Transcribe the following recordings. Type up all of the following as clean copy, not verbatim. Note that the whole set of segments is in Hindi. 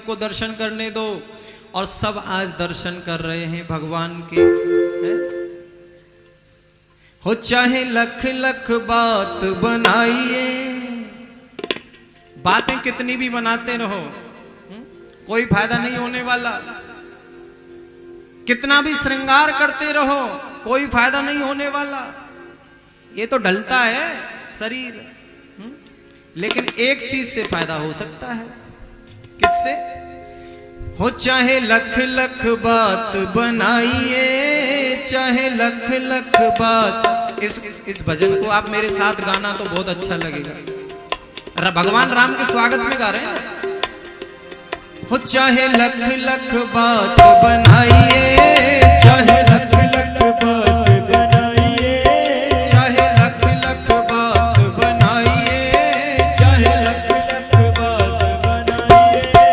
सबको दर्शन करने दो। और सब आज दर्शन कर रहे हैं भगवान के, है? हो चाहे लख लख बात बनाइए, बातें कितनी भी बनाते रहो कोई फायदा नहीं होने वाला। कितना भी श्रृंगार करते रहो कोई फायदा नहीं होने वाला। ये तो ढलता है शरीर, लेकिन एक चीज से फायदा हो सकता है। किससे? हो चाहे लख लख बात बनाइए, चाहे लख लख बात। इस भजन को आप मेरे साथ गाना तो बहुत अच्छा लगेगा। भगवान राम के स्वागत में गा रहे हैं। हो चाहे लख लख बात बनाइए, चाहे लख लख बात बनाइए, चाहे लख लख बात बनाइए, चाहे लख लख बात बनाइए।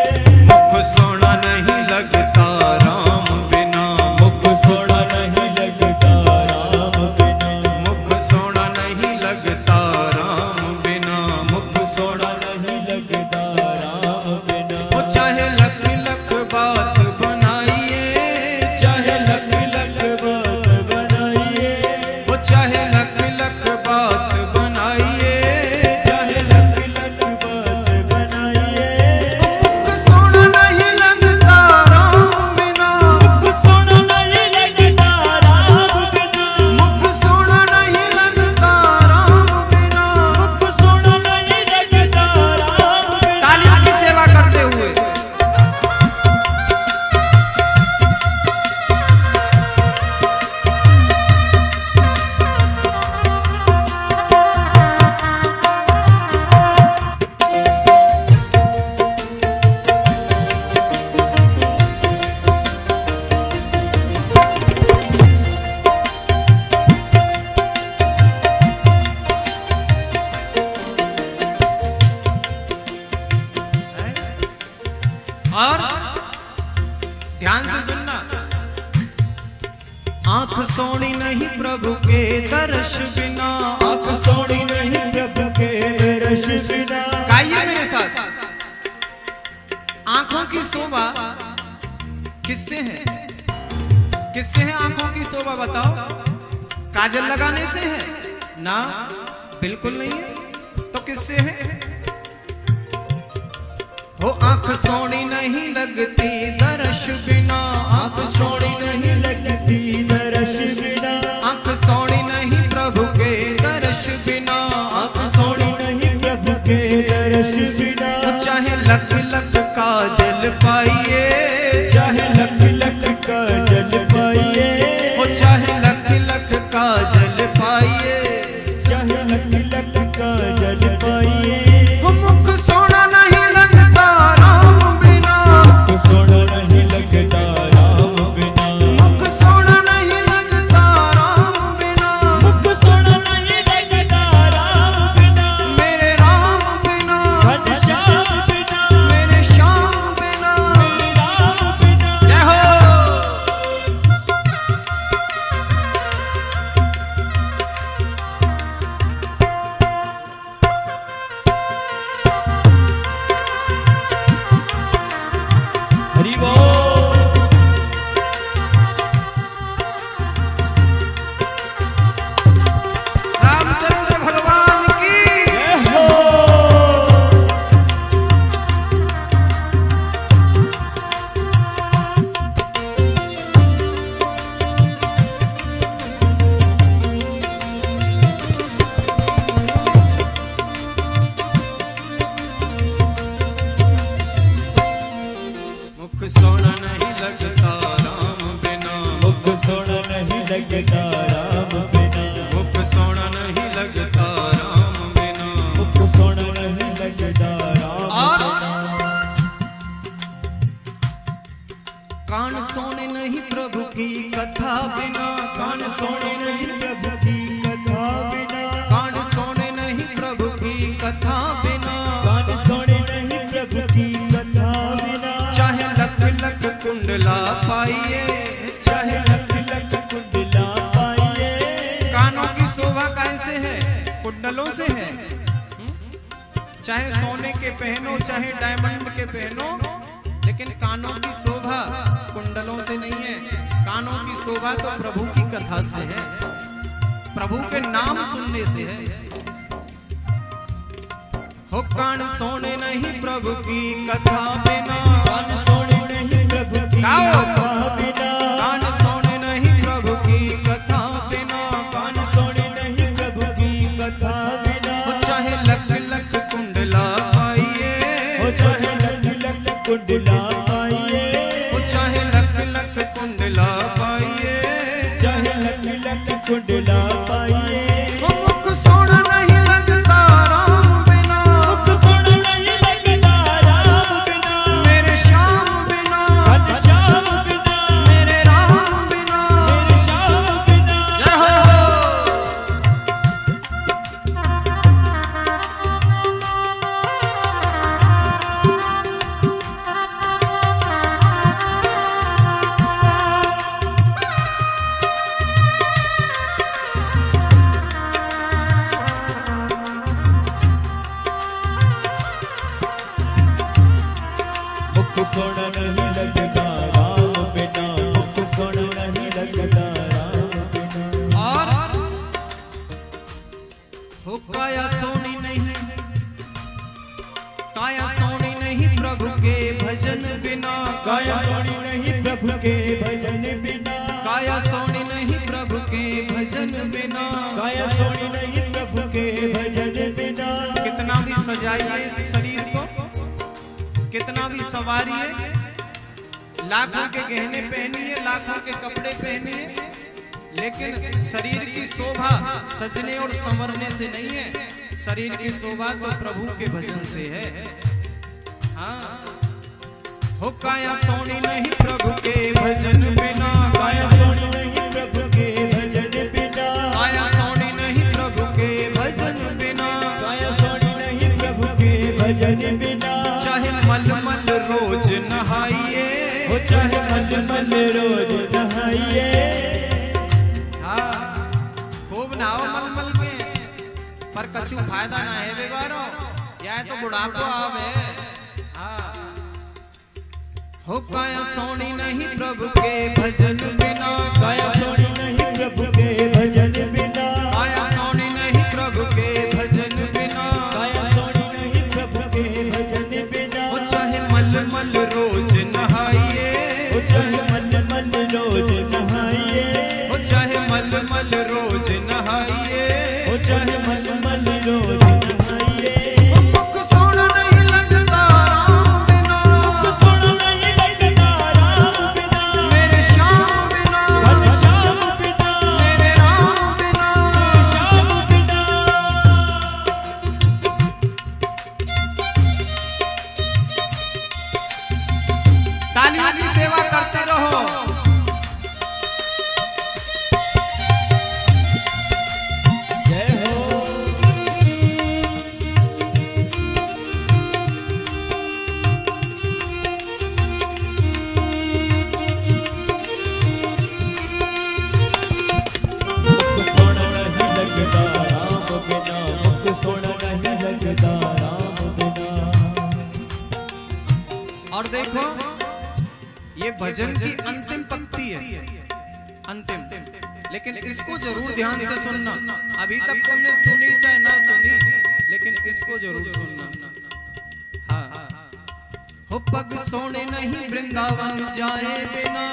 मुख सोना नहीं लगता राम बिना, मुख सोना नहीं लगता राम बिना, मुख सोना नहीं लगता राम बिना, मुख सोना नहीं लगता राम बिना। हो चाहे लख लख बात बनाइए, चाहे लख लख बात बनाइए, हो चाहे लख लख बात बनाइए, चाहे लख लख बात बनाइए। मुख सोना नहीं लगता राम बिना, मुख सोना नहीं लगता राम बिना, मुख सोना नहीं लगता राम बिना, मुख सोना नहीं लगता राम बिना। तालियों की सेवा करते हुए और ध्यान से सुनना। आंख सोनी नहीं प्रभु के दर्श बिना, आंख सोनी नहीं प्रभु के दर्श बिना। गाइए मेरे साथ। आंखों की शोभा किससे है? किससे है आंखों की शोभा बताओ? काजल लगाने से है ना? बिल्कुल नहीं है। तो किससे है? हो आंख सोनी नहीं लगती दर्श बिना, आंख सोनी नहीं लगती दर्श बिना, आंख सोनी नहीं प्रभु के दर्श बिना, आंख सोनी नहीं प्रभु के दर्श बिना। चाहे लख लख काजल पाइए, चाहे लख लख काजल पाइए, हो चाहे लख लख काजल पाइए, चाहे लख लख काजल पाइए। हो मुख सोना नहीं लगता राम बिना, मुख सोना नहीं लगता राम बिना, मुख सोना नहीं लगता राम बिना, मुख सोना नहीं लगता राम बिना। मेरे राम बिना, घनश्याम बिना, मेरे श्याम बिना, मेरे राम बिना। जय हो। हरि बोल। रामचंद्र भगवान की जय हो। मुख सोना नहीं लगता राम बिना, मुख सोना नहीं लगता राम बिना, मुख सोना नहीं लगता राम बिना, मुख सोना नहीं लगता राम बिना। कान सोने नहीं प्रभु की कथा बिना, कान सोने नहीं प्रभु की कथा बिना, कान सोने नहीं प्रभु की कथा बिना, कान सोने नहीं प्रभु की कथा बिना। चाहे लख लख कुंडला पाइए, चाहे लख लख कुंडला पाइए। कानों की शोभा कैसे है? कुंडलों से है। चाहे सोने के पहनो, चाहे डायमंड के पहनो, कानों की शोभा कुंडलों से नहीं है, कानों की शोभा तो प्रभु की कथा से है, प्रभु के नाम सुनने से है। हो कान सोने नहीं प्रभु की कथा बिना, कान सोने नहीं प्रभु की कथा बिना, कान सोने नहीं प्रभु की कथा बिना, कान सोने नहीं प्रभु की कथा बिना। हो चाहे लख लख कुंडला पाइए, हो चाहे लख लख कुंडला पाइए, हो चाहे लख लख कुंडला पाइए, चाहे लख लख कुंडला पाइए। हो मुख सोना नहीं लगता राम बिना, मुख सोना नहीं लगता राम बिना, मेरे श्याम बिना, घनश्याम बिना, मेरे राम बिना, मेरे श्याम बिना। जय हो। मुख सोना नहीं लगता राम बिना, मुख सोना नहीं लगता राम बिना। और हो काया सोनी नहीं, काया सोनी नहीं प्रभु के भजन बिना, काया सोनी नहीं प्रभु के भजन बिना, काया सोनी नहीं प्रभु के भजन बिना। काया सोनी नहीं प्रभु के भजन बिना। कितना भी सजाइए इस शरीर को, कितना भी सवारिए, लाखों के गहने पहनिए, लाखों के कपड़े पहनिए, लेकिन शरीर की शोभा सजने और संवरने से नहीं है, शरीर की शोभा तो प्रभु के भजन से है। हाँ। हो काया सोनी नहीं प्रभु के भजन बिना, काया सोनी नहीं प्रभु के भजन बिना, काया सोनी नहीं प्रभु के भजन बिना, काया सोनी नहीं प्रभु के भजन बिना। चाहे मल मल रोज नहाइए, हो चाहे मल मल रोज नहाइए, हाँ खूब नहाओ मल मल के, पर कछु फायदा ना है बेगारो, या तो बुढ़ापा आवे। हाँ। हो काया सोनी नहीं प्रभु के भजन बिना, काया सोनी नहीं प्रभु के भजन बिना, काया सोनी नहीं प्रभु के भजन बिना, काया सोनी नहीं प्रभु के भजन बिना। हो चाहे मल मल रोज नहाइए, हो चाहे मल मल रोज नहाइए, हो चाहे मल मल रोज नहाइए, हो चाहे मल मल रोज नहाइए। मुख सोना नहीं लगता राम बिना, मुख सोना नहीं लगता राम बिना, मेरे श्याम बिना, घनश्याम बिना, मेरे राम बिना। मेरे श्याम बिना। तालियों की सेवा करते रहो। जय हो। मुख सोना नहीं लगता राम बिना, मुख सोना नहीं लगता राम बिना। और देखो ये भजन की अंतिम पंक्ति है, अंतिम, लेकिन इसको जरूर ध्यान से सुनना। अभी तक तुमने सुनी चाहे ना सुनी, लेकिन इसको जरूर सुनना। हाँ। हो पग सोने नहीं वृंदावन जाए बिना,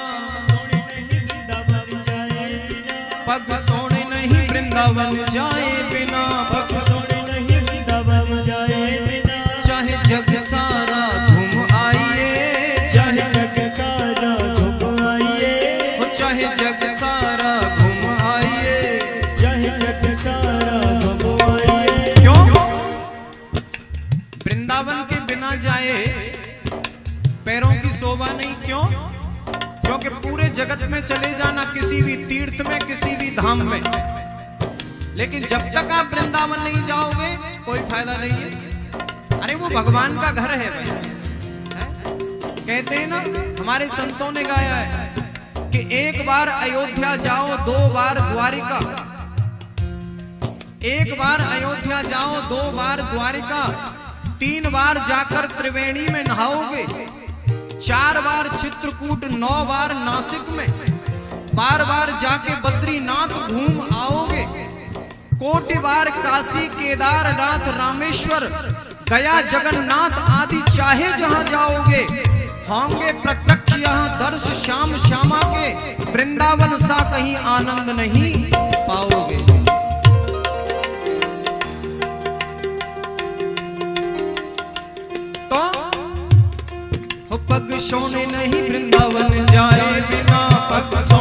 सोने नहीं वृंदावन जाए बिना, पग सोने नहीं वृंदावन जाए बिना, पग सोने नहीं वृंदावन जाए बिना। चाहे जग सारा घूम आइए, चाहे जग सारा घूम आइए, हो चाहे जग सारा घूम आइए, चाहे जग सारा घूम आइए। क्यों? वृंदावन के बिना जाए पैरों की शोभा नहीं। क्यों? क्योंकि पूरे जगत में चले जाना, किसी भी तीर्थ में, किसी भी धाम में, लेकिन जब तक आप वृंदावन नहीं जाओगे कोई फायदा नहीं है। अरे वो भगवान का घर है भाई, है? कहते हैं ना, हमारे संतों ने गाया है कि एक बार अयोध्या जाओ, दो बार द्वारिका, एक बार अयोध्या जाओ, दो बार द्वारिका, तीन बार जाकर त्रिवेणी में नहाओगे, 4 बार चित्रकूट, 9 बार नासिक में, बार बार जाके बद्रीनाथ घूम आओगे, कोटि बार काशी, केदारनाथ, रामेश्वर, गया, जगन्नाथ आदि चाहे जहां जाओगे, होंगे प्रत्यक्ष यहाँ दर्श श्याम श्यामा के, वृंदावन सा कहीं आनंद नहीं पाओगे। तो पग सोने नहीं वृंदावन जाए बिना, पग सोने